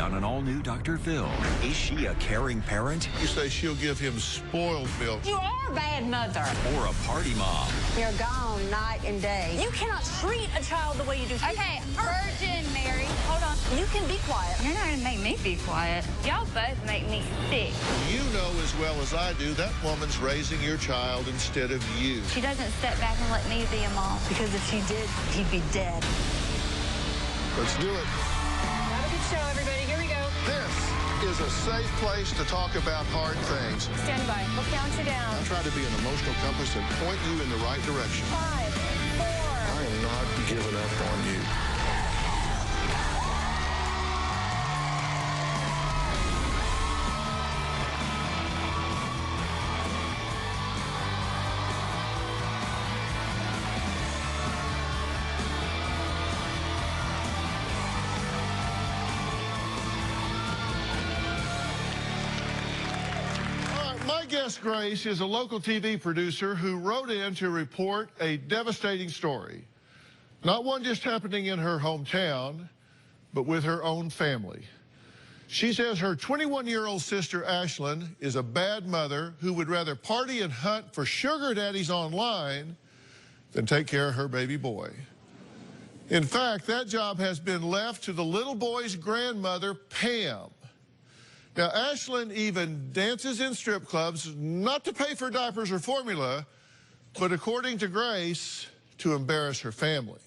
on an all-new Dr. Phil. Is she a caring parent? You say she'll give him spoiled milk. You are a bad mother. Or a party mom? You're gone night and day. You cannot treat a child the way you do. Okay, Virgin Mary. Hold on. You can be quiet. You're not gonna make me be quiet. Y'all both make me sick. You know as well as I do that woman's raising your child instead of you. She doesn't step back and let me be a mom. Because if she did, he'd be dead. Let's do it. Have a good show, everybody. Here we go. This is a safe place to talk about hard things. Stand by. We'll count you down. I try to be an emotional compass and point you in the right direction. 5, 4. I am not giving up on you. My guest, Grace, is a local TV producer who wrote in to report a devastating story. Not one just happening in her hometown, but with her own family. She says her 21-year-old sister, Ashlyn, is a bad mother who would rather party and hunt for sugar daddies online than take care of her baby boy. In fact, that job has been left to the little boy's grandmother, Pam. Now, Ashlyn even dances in strip clubs, not to pay for diapers or formula, but according to Grace, to embarrass her family.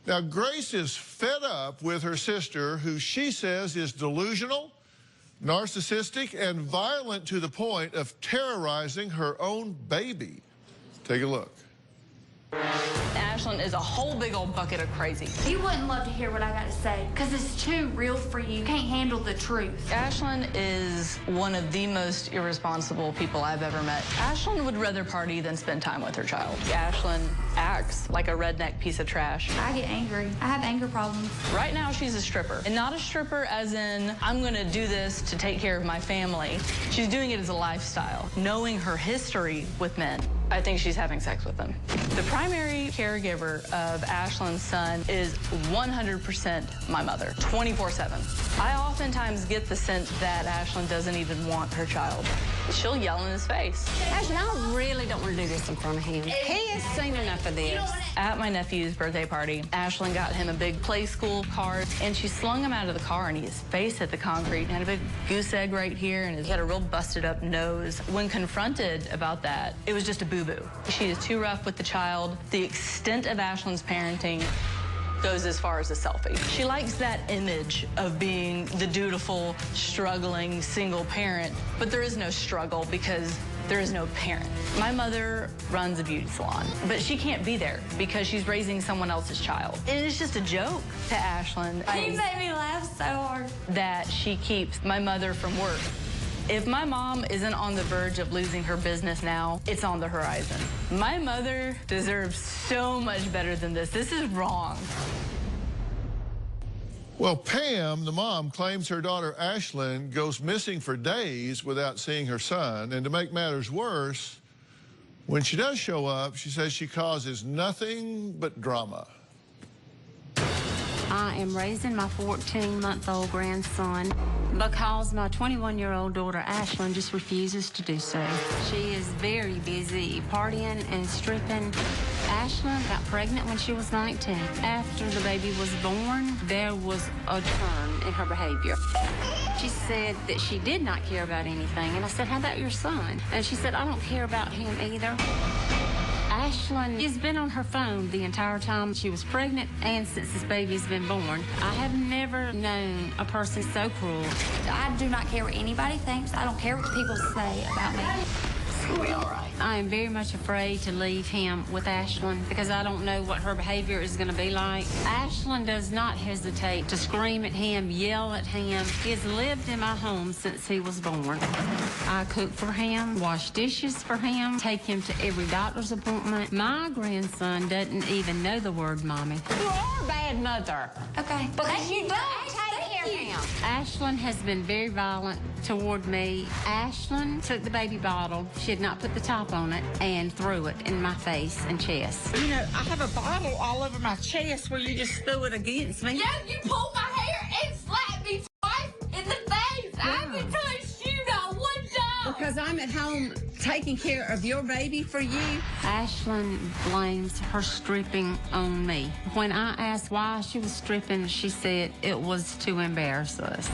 Now, Grace is fed up with her sister, who she says is delusional, narcissistic, and violent to the point of terrorizing her own baby. Take a look. Ashlyn is a whole big old bucket of crazy. You wouldn't love to hear what I got to say, because it's too real for you. You can't handle the truth. Ashlyn is one of the most irresponsible people I've ever met. Ashlyn would rather party than spend time with her child. Ashlyn acts like a redneck piece of trash. I get angry. I have anger problems. Right now, she's a stripper. And not a stripper as in, I'm going to do this to take care of my family. She's doing it as a lifestyle. Knowing her history with men, I think she's having sex with them. The primary caregiver of Ashlyn's son is 100% my mother, 24/7. I oftentimes get the sense that Ashlyn doesn't even want her child. She'll yell in his face. Ashlyn, I really don't want to do this in front of him. He has seen enough of this. At my nephew's birthday party, Ashlyn got him a big play school card, and she slung him out of the car, and his face hit the concrete, and had a big goose egg right here, and he had a real busted up nose. When confronted about that, it was just a boo-boo. She is too rough with the child. The extent of Ashlyn's parenting goes as far as a selfie. She likes that image of being the dutiful, struggling, single parent, but there is no struggle because there is no parent. My mother runs a beauty salon, but she can't be there because she's raising someone else's child. And it's just a joke to Ashlyn. He made me laugh so hard. That she keeps my mother from work. If my mom isn't on the verge of losing her business now, it's on the horizon. My mother deserves so much better than this. This is wrong. Well, Pam, the mom, claims her daughter Ashlyn goes missing for days without seeing her son. And to make matters worse, when she does show up, she says she causes nothing but drama. I am raising my 14-month-old grandson because my 21-year-old daughter, Ashlyn, just refuses to do so. She is very busy partying and stripping. Ashlyn got pregnant when she was 19. After the baby was born, there was a turn in her behavior. She said that she did not care about anything, and I said, how about your son? And she said, I don't care about him either. Ashlyn has been on her phone the entire time she was pregnant and since this baby's been born. I have never known a person so cruel. I do not care what anybody thinks. I don't care what people say about me. It's gonna be all right. I am very much afraid to leave him with Ashlyn because I don't know what her behavior is going to be like. Ashlyn does not hesitate to scream at him, yell at him. He has lived in my home since he was born. I cook for him, wash dishes for him, take him to every doctor's appointment. My grandson doesn't even know the word mommy. You are a bad mother. Okay. Because you don't take care of him. Ashlyn has been very violent toward me. Ashlyn took the baby bottle. She had not put the top on it and threw it in my face and chest. You know, I have a bottle all over my chest where you just threw it against me. Yeah, you pulled my hair and slapped me I'm at home taking care of your baby for you. Ashlyn blames her stripping on me. When I asked why she was stripping, she said it was to embarrass us.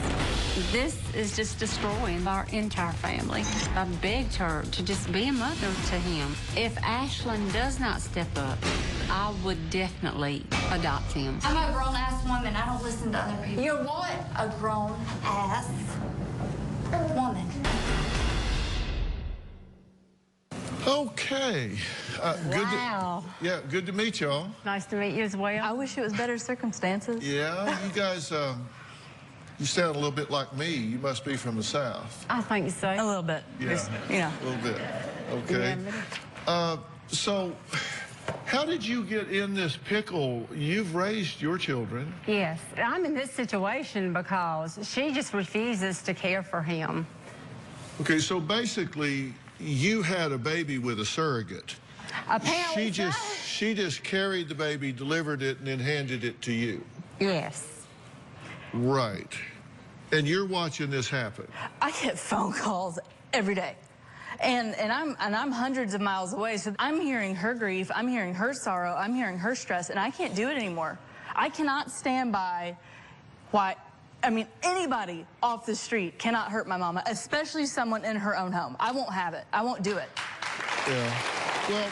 This is just destroying our entire family. I begged her to just be a mother to him. If Ashlyn does not step up, I would definitely adopt him. I'm a grown-ass woman. I don't listen to other people. You're what? A grown-ass woman. Okay. Wow. Good to meet y'all. Nice to meet you as well. I wish it was better circumstances. Yeah, you guys, you sound a little bit like me. You must be from the South. I think so. A little bit. Yeah, Just, you know. a little bit. Okay. So, how did you get in this pickle? You've raised your children. Yes, I'm in this situation because she just refuses to care for him. Okay, so basically, you had a baby with a surrogate. Apparently She just carried the baby, delivered it, and then handed it to you. Yes. Right. And you're watching this happen. I get phone calls every day. And I'm hundreds of miles away, so I'm hearing her grief, I'm hearing her sorrow, I'm hearing her stress, and I can't do it anymore. I cannot stand by anybody off the street cannot hurt my mama, especially someone in her own home. I won't have it. I won't do it. Yeah. Well,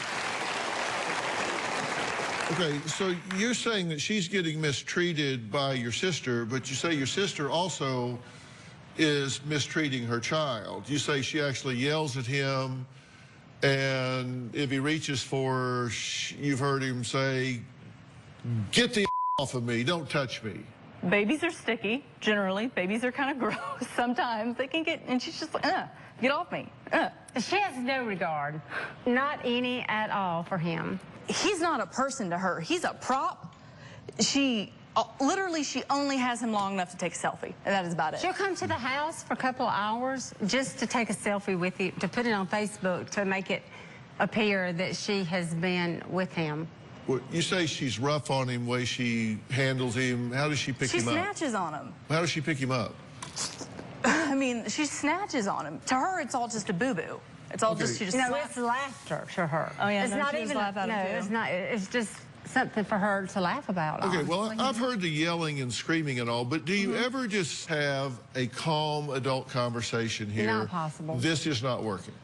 okay, so you're saying that she's getting mistreated by your sister, but you say your sister also is mistreating her child. You say she actually yells at him, and if he reaches for her, you've heard him say, "Get the off of me, don't touch me." Babies are sticky, generally. Babies are kind of gross. Sometimes they can get, and she's just like, get off me. She has no regard, not any at all for him. He's not a person to her. He's a prop. Literally, she only has him long enough to take a selfie, and that is about it. She'll come to the house for a couple of hours just to take a selfie with you, to put it on Facebook, to make it appear that she has been with him. Well, you say she's rough on him, the way she handles him. How does she pick him up? She snatches on him. How does she pick him up? I mean, she snatches on him. To her, it's all just a boo-boo. It's all Okay. she just No, slaps. it's laughter to her. Oh, yeah, it's no, not she just even laugh at no, him, too. it's not. It's just something for her to laugh about. Okay, honestly. well, I've heard the yelling and screaming and all, but do you ever just have a calm adult conversation here? Not possible. This is not working.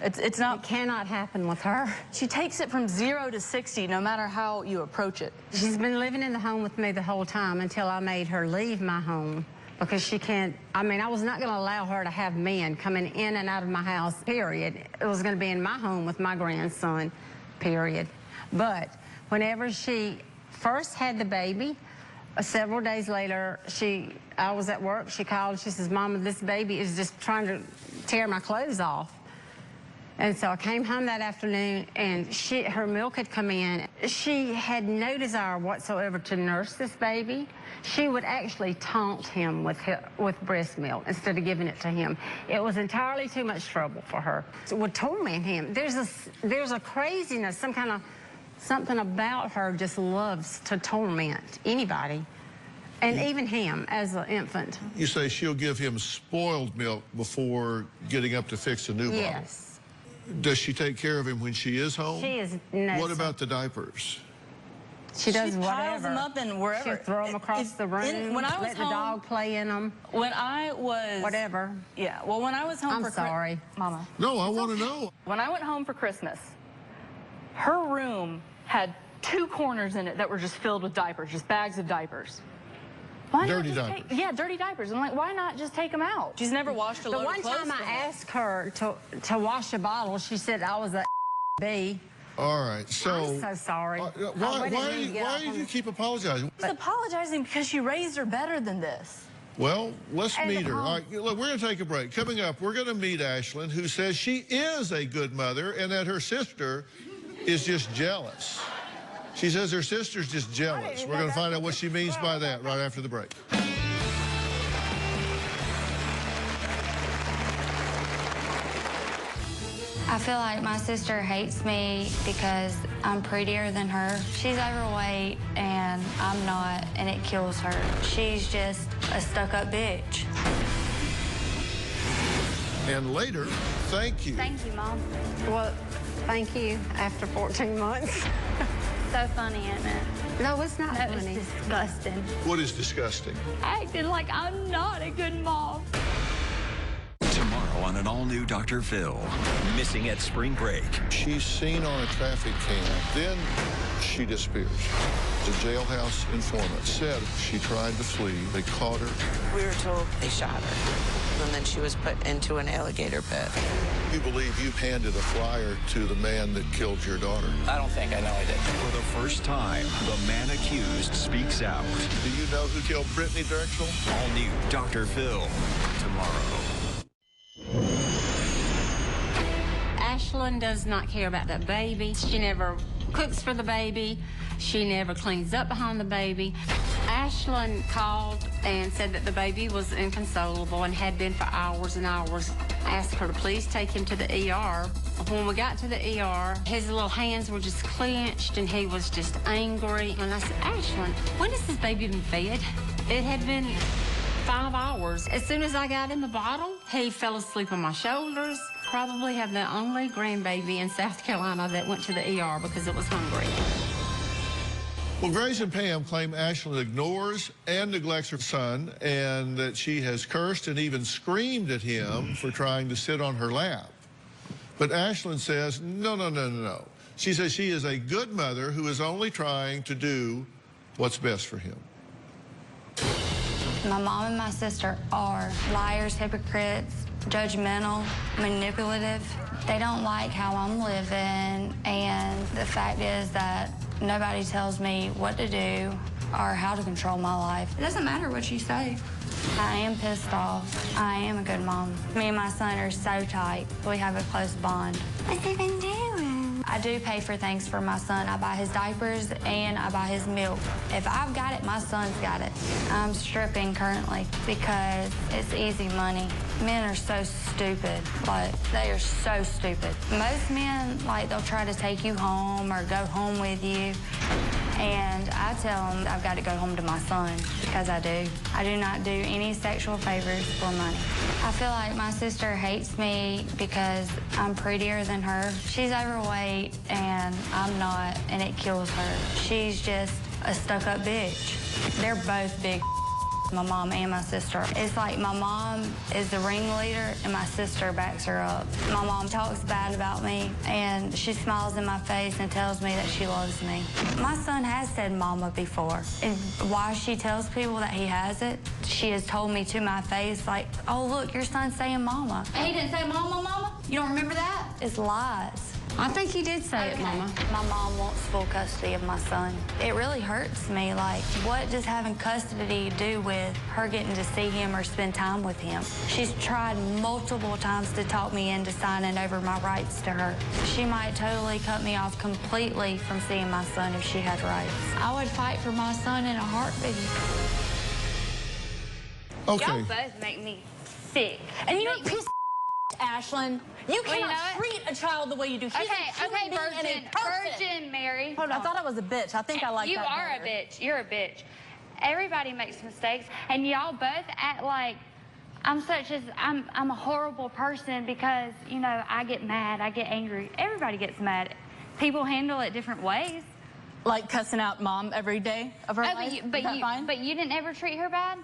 It's not. It cannot happen with her. She takes it from 0 to 60, no matter how you approach it. She's been living in the home with me the whole time until I made her leave my home because she can't. I mean, I was not going to allow her to have men coming in and out of my house, period. It was going to be in my home with my grandson, period. But whenever she first had the baby, several days later, I was at work. She called. She says, "Mama, this baby is just trying to tear my clothes off." And so I came home that afternoon, and her milk had come in. She had no desire whatsoever to nurse this baby. She would actually taunt him with breast milk instead of giving it to him. It was entirely too much trouble for her. It would torment him. There's a craziness, something about her just loves to torment anybody, and even him as an infant. You say she'll give him spoiled milk before getting up to fix a new bottle. Yes. Does she take care of him when she is home? She is no. What about the diapers? She does She whatever. piles them up and wherever. She'll throw them across the room. When I was let the home, dog play in them. When I was Whatever. Yeah. Well, when I was home I'm for sorry. Mama. No, I want to know. When I went home for Christmas, her room had 2 corners in it that were just filled with diapers, just bags of diapers. Why not Dirty just diapers. Yeah, dirty diapers. I'm like, why not just take them out? She's never washed a load The one of clothes time I for me. asked her to wash a bottle, she said I was a B. All right, so... I'm so sorry. Why do you keep apologizing? She's apologizing because she raised her better than this. Well, let's And meet her. home. All right, look, we're going to take a break. Coming up, we're going to meet Ashlyn, who says she is a good mother and that her sister is just jealous. She says her sister's just jealous. We're going to find out what she means by that right after the break. I feel like my sister hates me because I'm prettier than her. She's overweight and I'm not, and it kills her. She's just a stuck-up bitch. And later, thank you. Thank you, Mom. Well, thank you after 14 months. So funny, isn't it? No, it's not That was funny. disgusting. What is disgusting? Acting like I'm not a good mom. Tomorrow on an all-new Dr. Phil. Missing at spring break. She's seen on a traffic cam. Then she disappears. The jailhouse informant said she tried to flee. They caught her. We were told they shot her, and then she was put into an alligator pit. You believe you've handed a flyer to the man that killed your daughter. I don't think I know I did. For the first time, the man accused speaks out. Do you know who killed Brittany Drexel? All new Dr. Phil. Tomorrow. Ashlyn does not care about the baby. She never cooks for the baby. She never cleans up behind the baby. Ashlyn called and said that the baby was inconsolable and had been for hours and hours. I asked her to please take him to the ER. When we got to the ER, his little hands were just clenched and he was just angry. And I said, Ashlyn, when has this baby been fed? It had been 5 hours. As soon as I got him a bottle, he fell asleep on my shoulders. Probably have the only grandbaby in South Carolina that went to the ER because it was hungry. Well, Grace and Pam claim Ashlyn ignores and neglects her son and that she has cursed and even screamed at him for trying to sit on her lap. But Ashlyn says, no. She says she is a good mother who is only trying to do what's best for him. My mom and my sister are liars, hypocrites, judgmental, manipulative. They don't like how I'm living, and the fact is that nobody tells me what to do or how to control my life. It doesn't matter what you say. I am pissed off. I am a good mom. Me and my son are so tight. We have a close bond. What's he been doing? I do pay for things for my son. I buy his diapers and I buy his milk. If I've got it, my son's got it. I'm stripping currently because it's easy money. Men are so stupid. Like, they are so stupid. Most men, like, they'll try to take you home or go home with you. And I tell them I've got to go home to my son because I do. I do not do any sexual favors for money. I feel like my sister hates me because I'm prettier than her. She's overweight and I'm not, and it kills her. She's just a stuck-up bitch. They're both big, my mom and my sister. It's like my mom is the ringleader and my sister backs her up. My mom talks bad about me and she smiles in my face and tells me that she loves me. My son has said mama before. And why she tells people that he has it, she has told me to my face, like, oh, look, your son's saying mama. And he didn't say mama? You don't remember that? It's lies. I think he did say it, Mama. My mom wants full custody of my son. It really hurts me. Like, what does having custody do with her getting to see him or spend time with him? She's tried multiple times to talk me into signing over my rights to her. She might totally cut me off completely from seeing my son if she had rights. I would fight for my son in a heartbeat. Okay. Y'all both make me sick. And you're a piece of Ashlyn. You Well, you cannot know what? treat a child the way you do. She's a human being and a person. Virgin Mary. Hold on. I thought I was a bitch. I think I like You that are better. a bitch. You're a bitch. Everybody makes mistakes, and y'all both act like I'm a horrible person because, you know, I get mad, I get angry. Everybody gets mad. People handle it different ways. Like cussing out mom every day of her life? Is that fine? But you didn't ever treat her bad?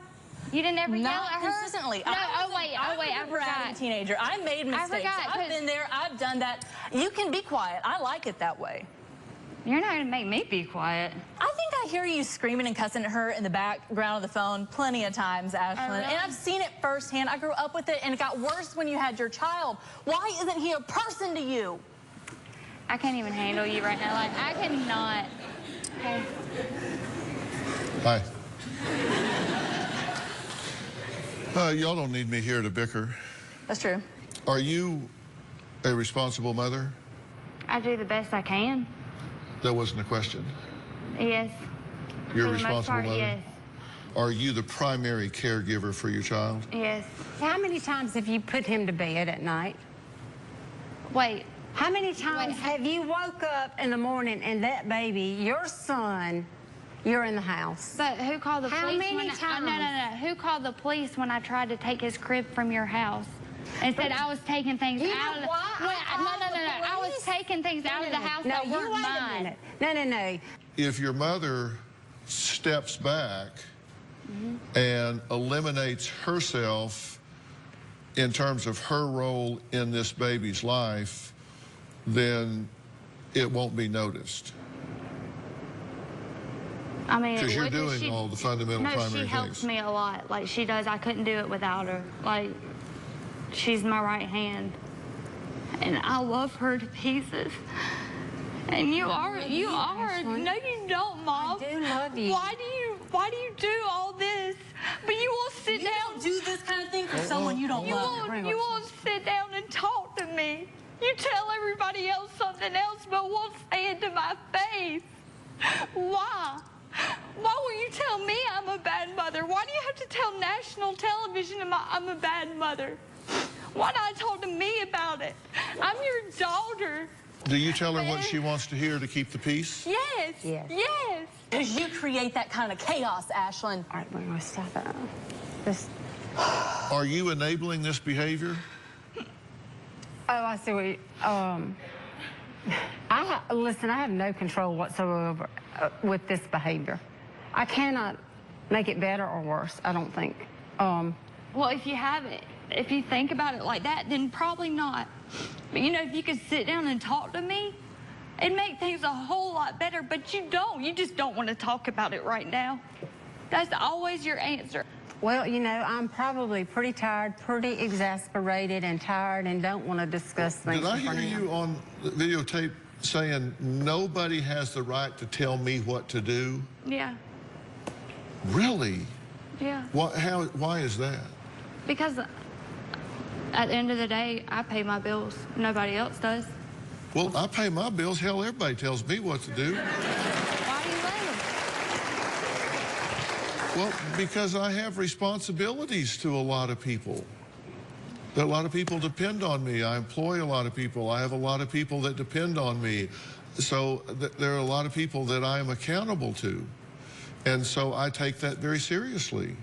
You didn't ever yell Not at her? consistently. No, I I forgot. A teenager. I made mistakes. forgot, I've been there. I've done that. You can be quiet. I like it that way. You're not going to make me be quiet. I think I hear you screaming and cussing at her in the background of the phone plenty of times, Ashlyn. really? And I've seen it firsthand. I grew up with it, and it got worse when you had your child. Why isn't he a person to you? I can't even handle you right now. Like, I cannot. Okay. Hi. Y'all don't need me here to bicker. That's true. Are you a responsible mother? I do the best I can. That wasn't a question. Yes. You're a For the most responsible part, mother? yes. Are you the primary caregiver for your child? Yes. How many times have you put him to bed at night? Wait. How many times Wait. have you woke up in the morning and that baby, your son, you're in the house? But who called the How police? many when times? No. Who called the police when I tried to take his crib from your house? and said I was taking things You out know of the... why? No. I was taking things out of the house that weren't mine. No. If your mother steps back and eliminates herself in terms of her role in this baby's life, then it won't be noticed. I mean, Because you're what does doing she- all the fundamental No, primary she helps things. me a lot. Like, she does. I couldn't do it without her. Like, she's my right hand. And I love her to pieces. And you are. No, you don't, Mom. I do love you. Why do you do all this? But you won't sit You down. don't do this kind of thing for someone you don't love. You won't sit down and talk to me. You tell everybody else something else, but won't say it to my face. Why? Why will you tell me I'm a bad mother? Why do you have to tell national television I'm a bad mother? Why not talk to me about it? I'm your daughter. Do you tell her what she wants to hear to keep the peace? Yes. Yes. Yes. Because you create that kind of chaos, Ashlyn. All right, we're going to stop it. This. Are you enabling this behavior? Oh, I see what you, listen, I have no control whatsoever with this behavior. I cannot make it better or worse, I don't think. Well, if you think about it like that, then probably not. But you know, if you could sit down and talk to me, it'd make things a whole lot better, but you don't. You just don't want to talk about it right now. That's always your answer. Well, you know, I'm probably pretty tired, pretty exasperated and tired and don't want to discuss things. Did I in hear front of you on the videotape saying nobody has the right to tell me what to do? Yeah. Really? Yeah. Why is that? Because at the end of the day, I pay my bills. Nobody else does. Well, I pay my bills. Hell, everybody tells me what to do. Why do you let them? Well, because I have responsibilities to a lot of people. A lot of people depend on me. I employ a lot of people. I have a lot of people that depend on me. So there are a lot of people that I am accountable to. And so I take that very seriously.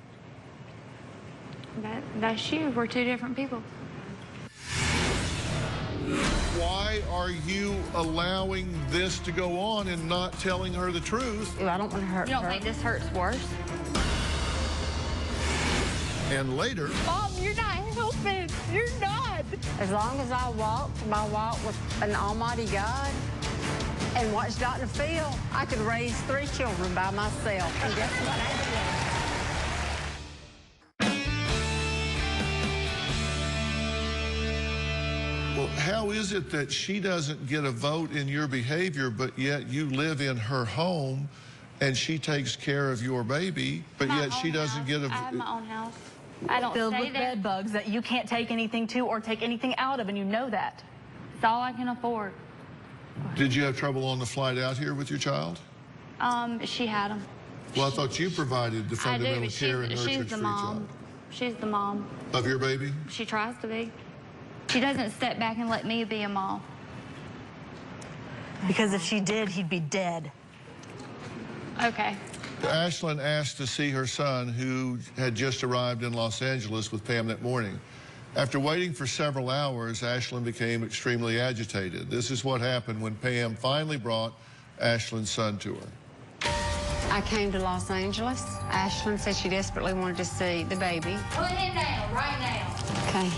That's you. We're two different people. Why are you allowing this to go on and not telling her the truth? I don't want to hurt You don't her. think this hurts worse? And later, Mom, you're not helping. You're not. As long as I walked my walk with an almighty God and watched Dr. Phil, I could raise 3 children by myself. And guess what I did? well, how is it that she doesn't get a vote in your behavior, but yet you live in her home and she takes care of your baby, but My yet she own doesn't house. get a... I have my own house. I don't Filled stay with there. bed bugs that you can't take anything to or take anything out of, and you know that. It's all I can afford. Did you have trouble on the flight out here with your child? She had them. Well, I thought you provided the I do, fundamental but care and she's nurture the for your mom. child. She's the mom. Of your baby? She tries to be. She doesn't step back and let me be a mom. Because if she did, he'd be dead. Okay. Ashlyn asked to see her son, who had just arrived in Los Angeles with Pam that morning. After waiting for several hours, Ashlyn became extremely agitated. This is what happened when Pam finally brought Ashlyn's son to her. I came to Los Angeles. Ashlyn said she desperately wanted to see the baby. Put him down right now. Okay.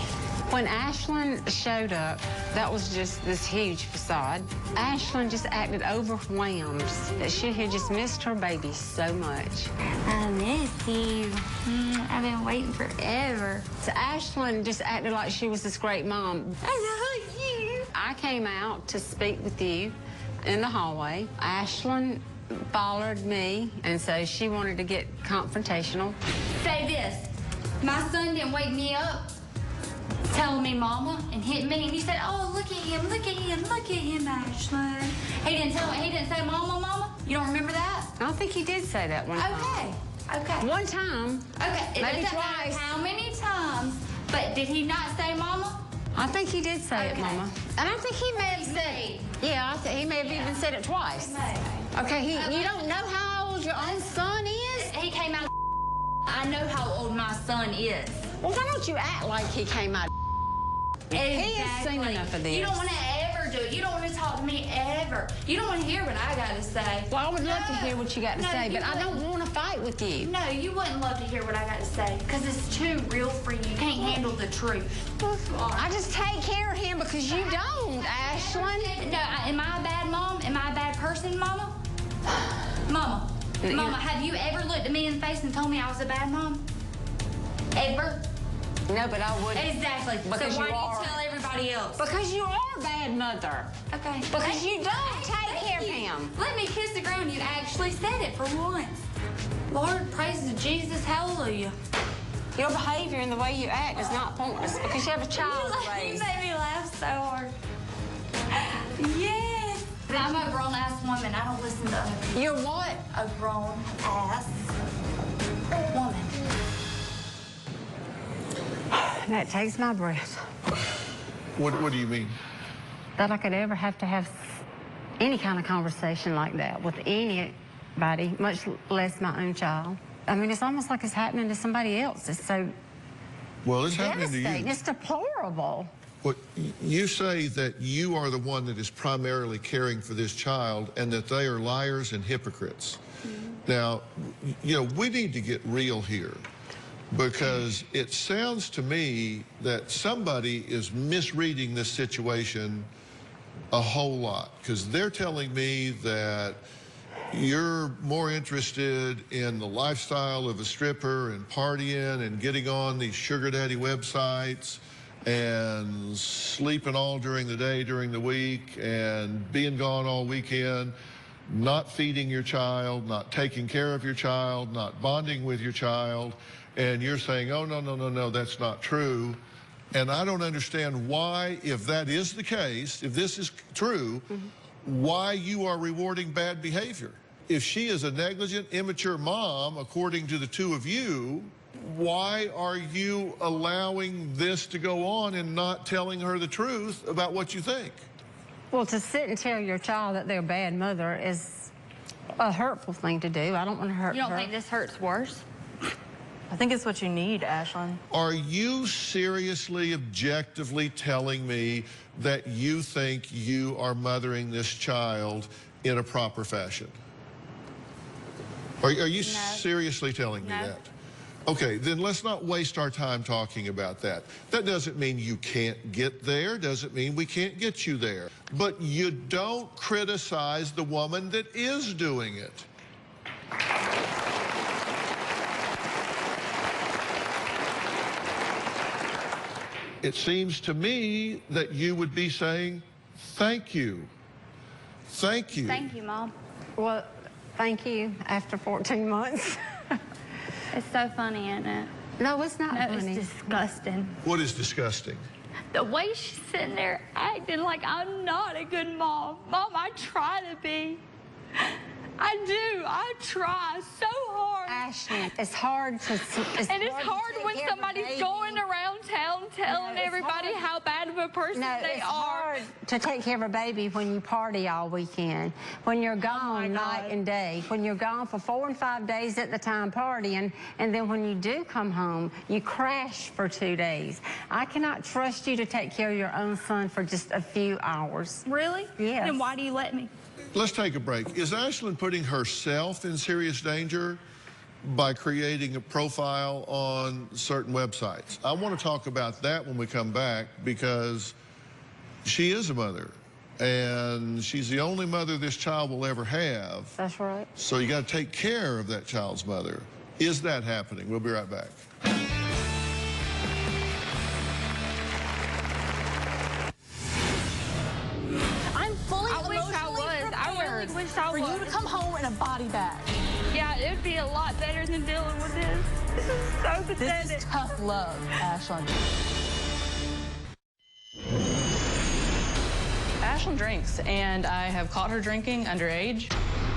When Ashlyn showed up, that was just this huge facade. Ashlyn just acted overwhelmed that she had just missed her baby so much. I miss you. I've been waiting forever. So Ashlyn just acted like she was this great mom. I love you. I came out to speak with you in the hallway. Ashlyn followed me, and so she wanted to get confrontational. Say this. My son didn't wake me up telling me mama and hit me, and he said, oh, look at him, Ashlyn. He didn't say mama? You don't remember that? I don't think he did say that one time. Okay. One time. Okay. It Maybe doesn't matter twice. how many times, but did he not say mama? I think he did say it, Okay. Mama. And I think he may have said it. Yeah, he may have even said it twice. Okay, you don't know how old your own son is? He came out of I know how old my son is. Well, why don't you act like he came out He has seen enough of this. You don't want to ever do it. You don't want to talk to me ever. You don't want to hear what I got to say. Well, I would love to hear what you got to say, you but I don't wouldn't. want to fight with you. No, you wouldn't love to hear what I got to say because it's too real for you. You can't handle the truth. I just take care of him because you don't, Ashlyn. No, am I a bad mom? Am I a bad person, Mama? Mama. Mama, have you ever looked at me in the face and told me I was a bad mom? Ever? No, but I would. Exactly. Because so why you do are. you tell everybody else? Because you are a bad mother. Okay. Because you don't take care of him. Let me kiss the ground. You actually said it for once. Lord, praise to Jesus. Hallelujah. Your behavior and the way you act is not pointless because you have a child to You raise. made me laugh so hard. Yes. I'm a grown-ass woman. I don't listen to other people. You're what? A grown-ass woman. That takes my breath. What do you mean? That I could ever have to have any kind of conversation like that with anybody, much less my own child. I mean, it's almost like it's happening to somebody else. It's so Well, it's happening to devastating. you. It's deplorable. Well, you say that you are the one that is primarily caring for this child and that they are liars and hypocrites. Now, you know, we need to get real here because it sounds to me that somebody is misreading this situation a whole lot because they're telling me that you're more interested in the lifestyle of a stripper and partying and getting on these sugar daddy websites and sleeping all during the day, during the week, and being gone all weekend, not feeding your child, not taking care of your child, not bonding with your child, and you're saying, oh, no, that's not true. And I don't understand why, if that is the case, if this is true, why you are rewarding bad behavior. If she is a negligent, immature mom, according to the two of you, why are you allowing this to go on and not telling her the truth about what you think? Well, to sit and tell your child that they're a bad mother is a hurtful thing to do. I don't want to hurt her. You don't think this hurts worse? I think it's what you need, Ashlyn. Are you seriously, objectively telling me that you think you are mothering this child in a proper fashion? Are you seriously telling me that? Okay, then let's not waste our time talking about that. That doesn't mean you can't get there, doesn't mean we can't get you there. But you don't criticize the woman that is doing it. It seems to me that you would be saying, thank you. Thank you. Thank you, Mom. Well, thank you after 14 months. It's so funny, isn't it? No, it's not No, funny. it's disgusting. What is disgusting? The way she's sitting there acting like I'm not a good mom. Mom, I try to be. I do. I try so hard. Ashlyn, it's hard to... And it's hard when somebody's going around town telling everybody how bad of a person they it's are. hard to take care of a baby when you party all weekend, when you're gone night and day, when you're gone for 4 and 5 days at the time partying, and then when you do come home, you crash for 2 days. I cannot trust you to take care of your own son for just a few hours. Really? Yes. Then why do you let me? Let's take a break. Is Ashlyn putting herself in serious danger by creating a profile on certain websites? I want to talk about that when we come back because she is a mother and she's the only mother this child will ever have. That's right. So you got to take care of that child's mother. Is that happening? We'll be right back. For you to come home in a body bag. Yeah, it would be a lot better than dealing with this. This is so pathetic. This is tough love, Ashlyn. Ashlyn drinks, and I have caught her drinking underage.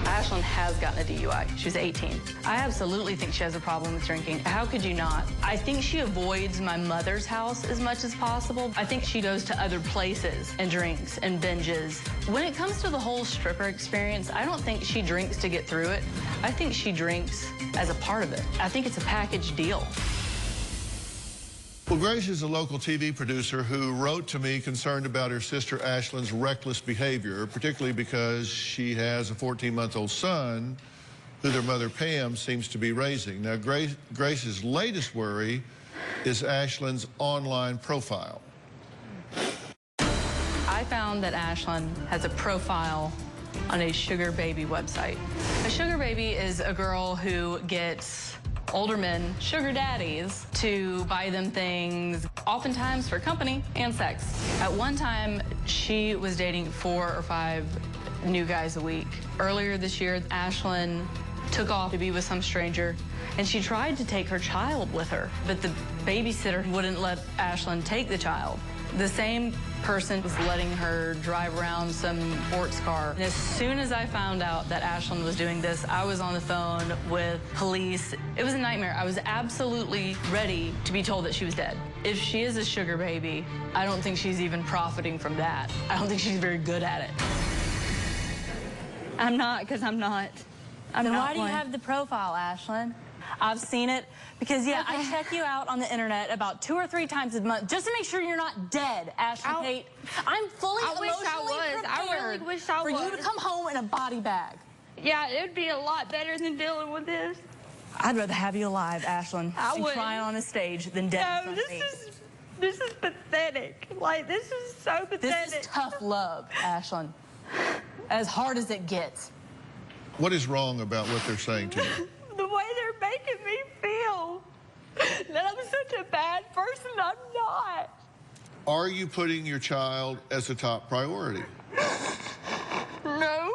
Ashlyn has gotten a DUI. She's 18. I absolutely think she has a problem with drinking. How could you not? I think she avoids my mother's house as much as possible. I think she goes to other places and drinks and binges. When it comes to the whole stripper experience, I don't think she drinks to get through it. I think she drinks as a part of it. I think it's a package deal. Well, Grace is a local TV producer who wrote to me concerned about her sister Ashlyn's reckless behavior, particularly because she has a 14-month-old son who their mother Pam seems to be raising. Now, Grace's latest worry is Ashlyn's online profile. I found that Ashlyn has a profile on a sugar baby website. A sugar baby is a girl who gets older men, sugar daddies, to buy them things, oftentimes for company and sex. At one time, she was dating 4 or 5 new guys a week. Earlier this year, Ashlyn took off to be with some stranger, and she tried to take her child with her, but the babysitter wouldn't let Ashlyn take the child. The same person was letting her drive around some sports car. And as soon as I found out that Ashlyn was doing this, I was on the phone with police. It was a nightmare. I was absolutely ready to be told that she was dead. If she is a sugar baby, I don't think she's even profiting from that. I don't think she's very good at it. I'm not, because I'm not. Then why do you have the profile, Ashlyn? I've seen it because, yeah, I check you out on the internet about 2 or 3 times a month just to make sure you're not dead, Ashlyn Tate. I'm fully emotionally prepared for you to come home in a body bag. Yeah, it would be a lot better than dealing with this. I'd rather have you alive, Ashlyn, and crying on a stage than dead. No, this is pathetic. Like, this is so pathetic. This is tough love, Ashlyn. As hard as it gets. What is wrong about what they're saying to you? The way they're making me feel that I'm such a bad person. I'm not. Are you putting your child as a top priority? No.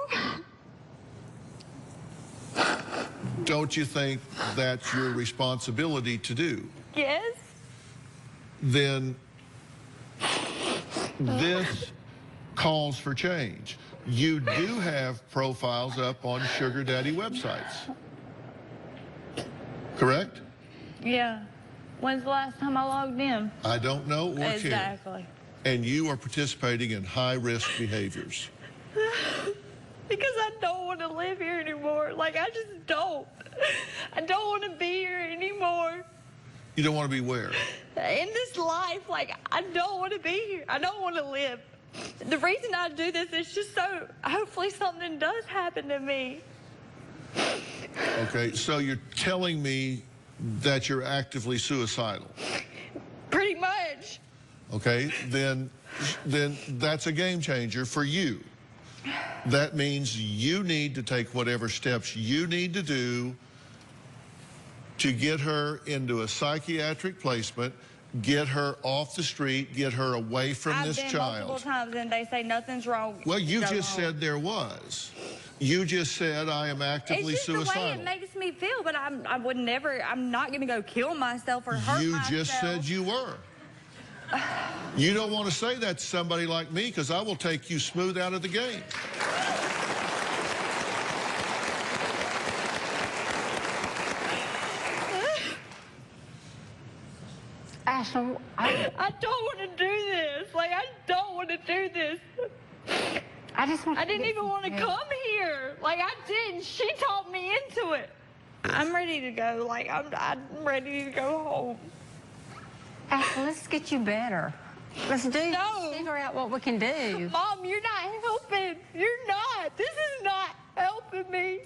Don't you think that's your responsibility to do? Yes. Then this calls for change. You do have profiles up on sugar daddy websites, correct? Yeah. When's the last time I logged in? I don't know or care. Exactly. And you are participating in high-risk behaviors. Because I don't want to live here anymore. Like, I just don't. I don't want to be here anymore. You don't want to be where? In this life, like, I don't want to be here. I don't want to live. The reason I do this is just so hopefully something does happen to me. Okay, so you're telling me that you're actively suicidal. Pretty much. Okay, then that's a game changer for you. That means you need to take whatever steps you need to do to get her into a psychiatric placement, get her off the street, get her away from this child. I've been multiple times and they say nothing's wrong. Well, you just said there was. You just said I am actively suicidal. It's just the way it makes me feel, but I would never, I'm not going to go kill myself or hurt myself. You just said you were. You don't want to say that to somebody like me because I will take you smooth out of the game. Ashlyn, I don't want to do this. Like, I don't want to do this. I didn't even want to come here. Like, I didn't. She talked me into it. I'm ready to go. Like, I'm ready to go home. Ashlyn, let's get you better. Let's figure out what we can do. Mom, you're not helping. You're not. This is not helping me.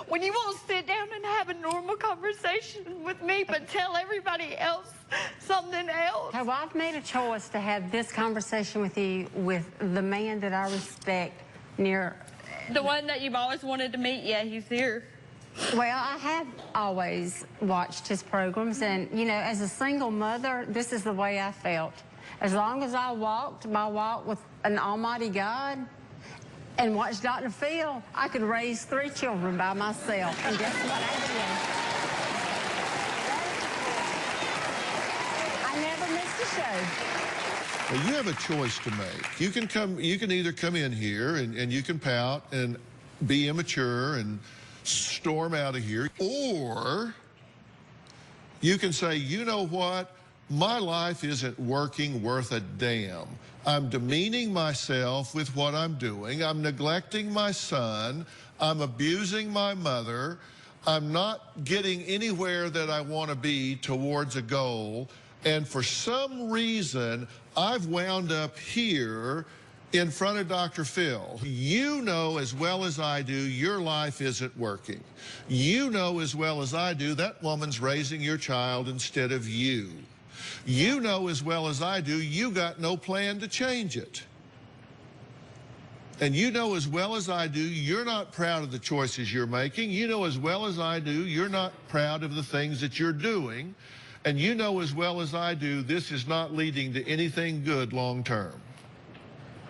When you won't sit down and have a normal conversation with me, but tell everybody else something else. Well, I've made a choice to have this conversation with you with the man that I respect near. The one that you've always wanted to meet. Yeah, he's here. Well, I have always watched his programs, and, you know, as a single mother, this is the way I felt. As long as I walked my walk with an almighty God and watched Dr. Phil, I could raise 3 children by myself. And guess what I did? I never missed a show. Well, you have a choice to make. You can either come in here and you can pout and be immature and storm out of here, or you can say, you know what? My life isn't working worth a damn. I'm demeaning myself with what I'm doing. I'm neglecting my son. I'm abusing my mother. I'm not getting anywhere that I want to be towards a goal. And for some reason, I've wound up here in front of Dr. Phil. You know as well as I do your life isn't working. You know as well as I do that woman's raising your child instead of you. You know as well as I do you got no plan to change it. And you know as well as I do you're not proud of the choices you're making. You know as well as I do you're not proud of the things that you're doing. And you know as well as I do this is not leading to anything good long term.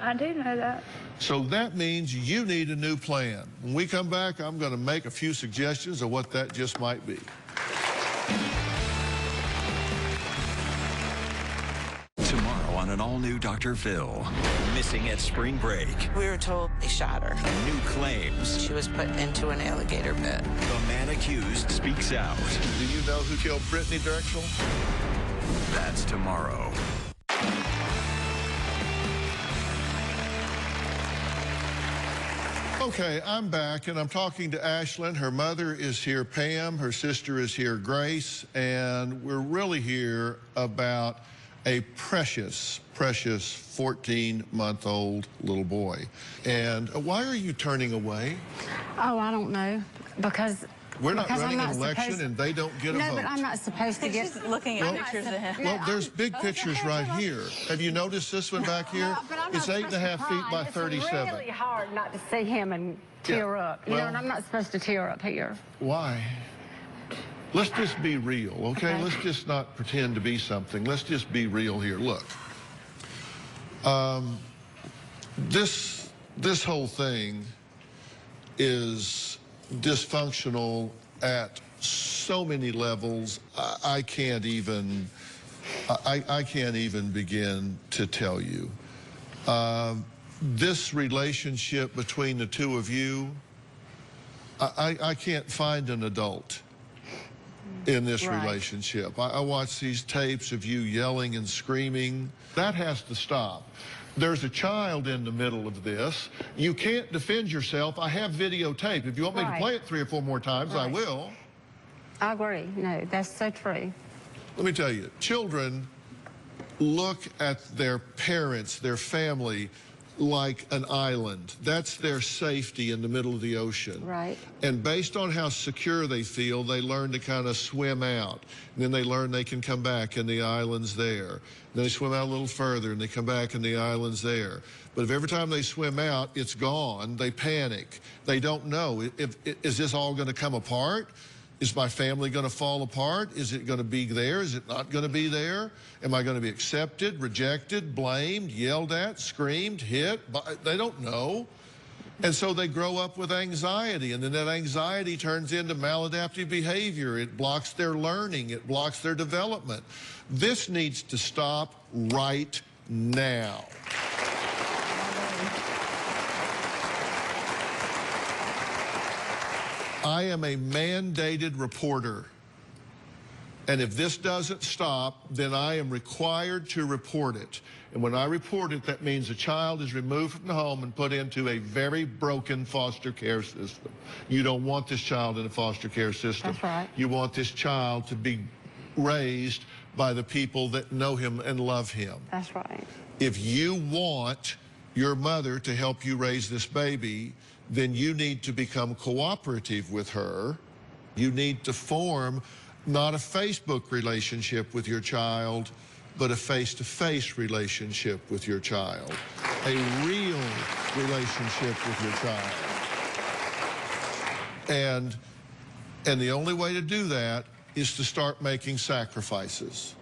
I do know that. So that means you need a new plan. When we come back, I'm going to make a few suggestions of what that just might be. Tomorrow on an all-new Dr. Phil. Missing at spring break. We were told they shot her. New claims. She was put into an alligator pit. The man accused speaks out. Do you know who killed Brittany Drexel? That's tomorrow. Okay, I'm back, and I'm talking to Ashlyn. Her mother is here, Pam. Her sister is here, Grace. And we're really here about a precious 14-month-old little boy. And why are you turning away? Oh, I don't know. Because we're not running an election, and they don't get a vote. No, but I'm not supposed to get... She's looking at pictures of him. Well, there's big pictures right here. Have you noticed this one back here? It's 8.5 feet by 37. It's really hard not to see him and tear up. You know, and I'm not supposed to tear up here. Why? Let's just be real, okay? Let's just not pretend to be something. Let's just be real here. Look, this whole thing is dysfunctional at so many levels. I can't even begin to tell you. This relationship between the two of you, I can't find an adult in this relationship. I watch these tapes of you yelling and screaming. That has to stop. There's a child in the middle of this. You can't defend yourself. I have videotape. If you want me to play it 3 or 4 more times, I will. I agree. No, that's so true. Let me tell you, children look at their parents, their family, like an island. That's their safety in the middle of the ocean. Right. And based on how secure they feel, they learn to kind of swim out. And then they learn they can come back and the island's there. Then they swim out a little further and they come back and the island's there. But if every time they swim out, it's gone, they panic. They don't know. Is this all going to come apart? Is my family going to fall apart? Is it going to be there? Is it not going to be there? Am I going to be accepted, rejected, blamed, yelled at, screamed, hit? They don't know. And so they grow up with anxiety, and then that anxiety turns into maladaptive behavior. It blocks their learning. It blocks their development. This needs to stop right now. I am a mandated reporter. And if this doesn't stop, then I am required to report it. And when I report it, that means a child is removed from the home and put into a very broken foster care system. You don't want this child in a foster care system. That's right. You want this child to be raised by the people that know him and love him. That's right. If you want your mother to help you raise this baby, then you need to become cooperative with her. You need to form not a Facebook relationship with your child, but a face-to-face relationship with your child. A real relationship with your child. And the only way to do that is to start making sacrifices.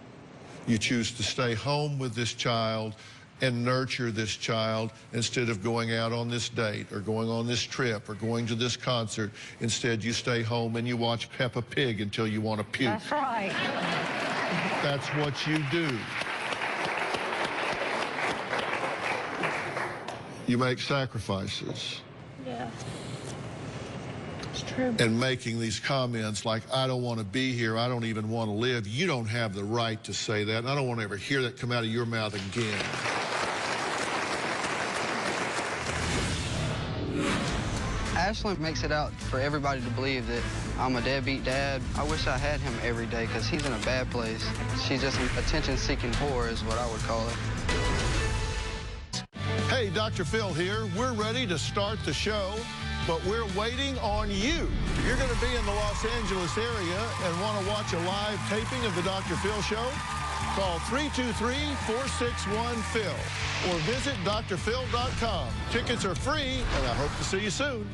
You choose to stay home with this child and nurture this child instead of going out on this date or going on this trip or going to this concert. Instead, you stay home and you watch Peppa Pig until you want to puke. That's right. That's what you do. You make sacrifices. Yeah. It's true. And making these comments like, I don't want to be here, I don't even want to live. You don't have the right to say that, and I don't want to ever hear that come out of your mouth again. Ashlyn makes it out for everybody to believe that I'm a deadbeat dad. I wish I had him every day because he's in a bad place. She's just an attention-seeking whore is what I would call her. Hey, Dr. Phil here. We're ready to start the show, but we're waiting on you. If you're going to be in the Los Angeles area and want to watch a live taping of the Dr. Phil show, call 323-461-PHIL or visit drphil.com. Tickets are free, and I hope to see you soon.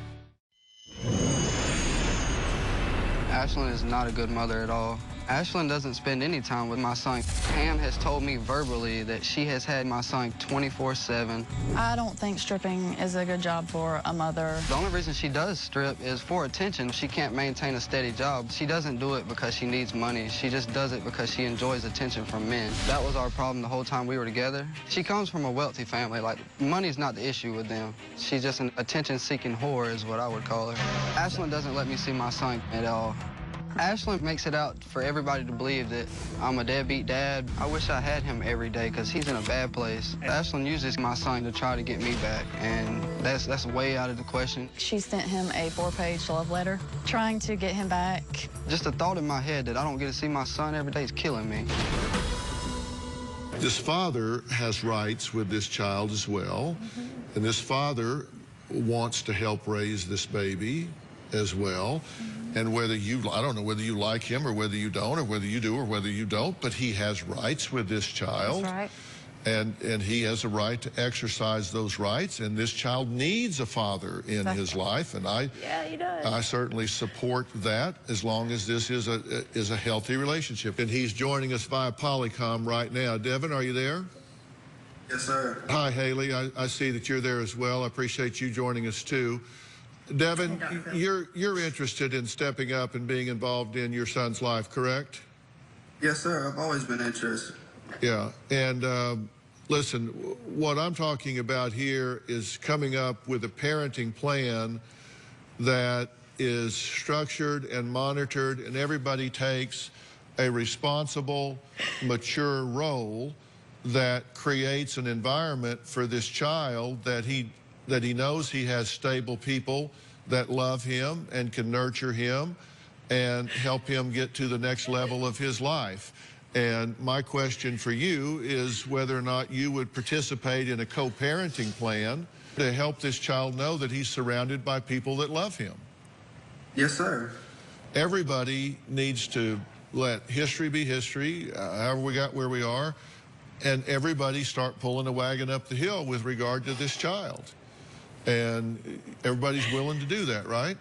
Ashlyn is not a good mother at all. Ashlyn doesn't spend any time with my son. Pam has told me verbally that she has had my son 24/7. I don't think stripping is a good job for a mother. The only reason she does strip is for attention. She can't maintain a steady job. She doesn't do it because she needs money. She just does it because she enjoys attention from men. That was our problem the whole time we were together. She comes from a wealthy family. Like, money's not the issue with them. She's just an attention-seeking whore is what I would call her. Ashlyn doesn't let me see my son at all. Ashlyn makes it out for everybody to believe that I'm a deadbeat dad. I wish I had him every day because he's in a bad place. Ashlyn uses my son to try to get me back, and that's way out of the question. She sent him a 4-page love letter trying to get him back. Just the thought in my head that I don't get to see my son every day is killing me. This father has rights with this child as well, and this father wants to help raise this baby as well. And whether you, I don't know whether you like him or whether you don't, or whether you do or whether you don't, but he has rights with this child. That's right. And he has a right to exercise those rights, and this child needs a father in his life, and I certainly support that as long as this is a healthy relationship. And he's joining us via Polycom right now. Devin, are you there? Yes, sir. Hi, Haley. I see that you're there as well. I appreciate you joining us too. Devin, you're interested in stepping up and being involved in your son's life, correct? Yes, sir. I've always been interested. Yeah, and listen, what I'm talking about here is coming up with a parenting plan that is structured and monitored, and everybody takes a responsible, mature role that creates an environment for this child that he knows he has stable people that love him and can nurture him and help him get to the next level of his life. And my question for you is whether or not you would participate in a co-parenting plan to help this child know that he's surrounded by people that love him. Yes, sir. Everybody needs to let history be history, however we got where we are, and everybody start pulling the wagon up the hill with regard to this child. And everybody's willing to do that, right?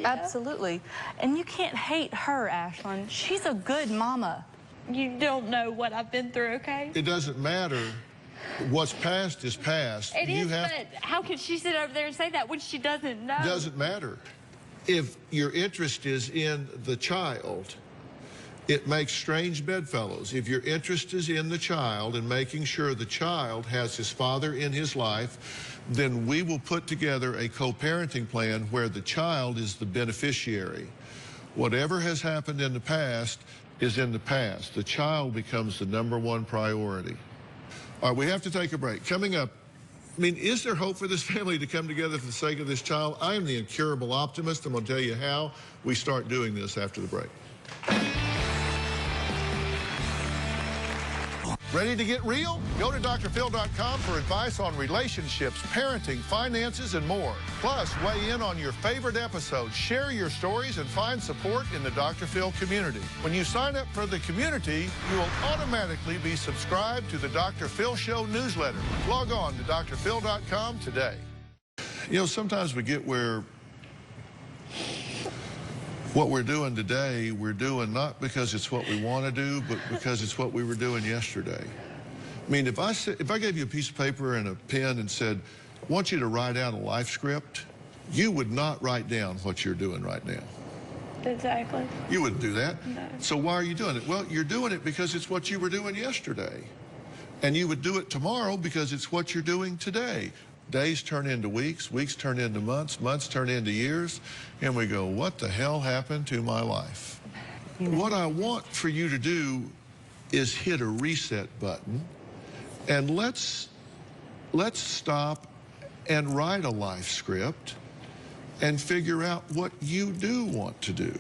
Absolutely. And you can't hate her, Ashlyn. She's a good mama. You don't know what I've been through, okay? It doesn't matter. What's past is past. It is, but how can she sit over there and say that when she doesn't know? It doesn't matter. If your interest is in the child, it makes strange bedfellows. If your interest is in the child and making sure the child has his father in his life, then we will put together a co-parenting plan where the child is the beneficiary. Whatever has happened in the past is in the past. The child becomes the #1 priority. All right, we have to take a break. Coming up, I mean, is there hope for this family to come together for the sake of this child? I am the incurable optimist. I'm going to tell you how we start doing this after the break. Ready to get real? Go to drphil.com for advice on relationships, parenting, finances, and more. Plus, weigh in on your favorite episodes, share your stories, and find support in the Dr. Phil community. When you sign up for the community, you will automatically be subscribed to the Dr. Phil Show newsletter. Log on to drphil.com today. You know, sometimes we get where what we're doing today, we're doing not because it's what we want to do, but because it's what we were doing yesterday. I mean, if I gave you a piece of paper and a pen and said, I want you to write out a life script, you would not write down what you're doing right now. Exactly. You wouldn't do that. No. So why are you doing it? Well, you're doing it because it's what you were doing yesterday. And you would do it tomorrow because it's what you're doing today. Days turn into weeks, weeks turn into months, months turn into years, and we go, what the hell happened to my life? What I want for you to do is hit a reset button, and let's stop and write a life script and figure out what you do want to do.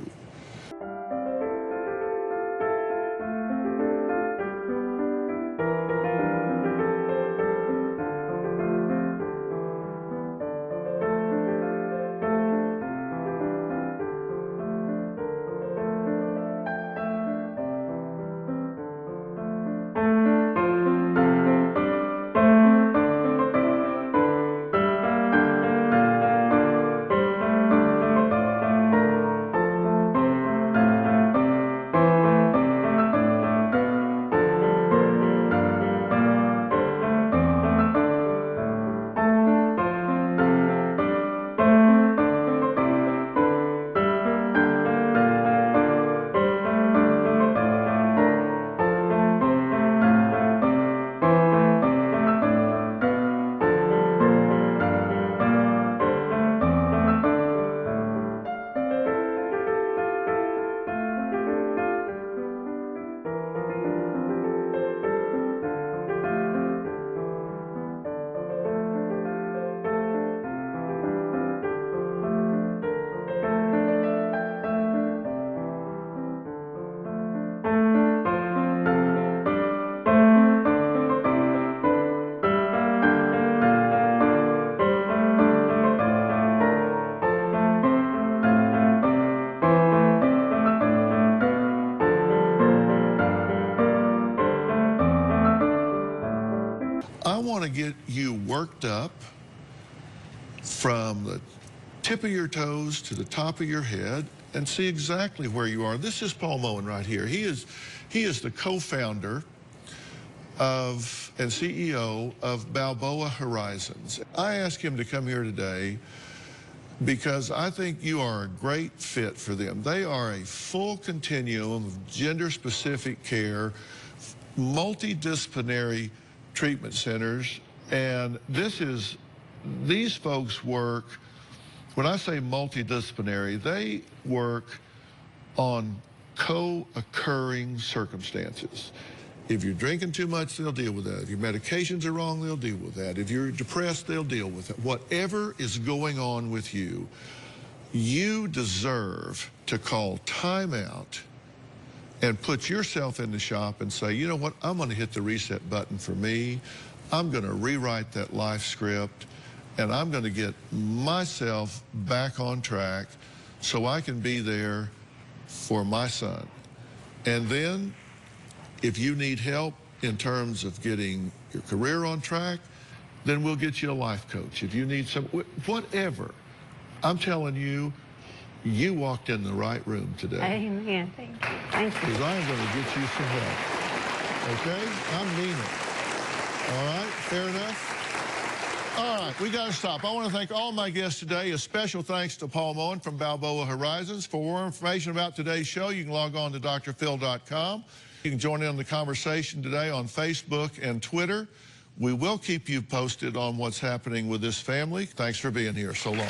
I want to get you worked up from the tip of your toes to the top of your head and see exactly where you are. This is Paul Moen right here. He is the co-founder of and CEO of Balboa Horizons. I asked him to come here today because I think you are a great fit for them. They are a full continuum of gender-specific care, multidisciplinary treatment centers, and these folks work, when I say multidisciplinary, they work on co-occurring circumstances. If you're drinking too much, they'll deal with that. If your medications are wrong, they'll deal with that. If you're depressed, they'll deal with it. Whatever is going on with you, you deserve to call time out and put yourself in the shop and say, you know what, I'm going to hit the reset button for me. I'm going to rewrite that life script, and I'm going to get myself back on track so I can be there for my son. And then, if you need help in terms of getting your career on track, then we'll get you a life coach. If you need some, whatever, I'm telling you, you walked in the right room today. Amen. Thank you. Thank you. Because I'm going to get you some help. Okay? I mean it. All right? Fair enough? All right, we got to stop. I want to thank all my guests today. A special thanks to Paul Moen from Balboa Horizons. For more information about today's show, you can log on to drphil.com. You can join in on the conversation today on Facebook and Twitter. We will keep you posted on what's happening with this family. Thanks for being here. So long.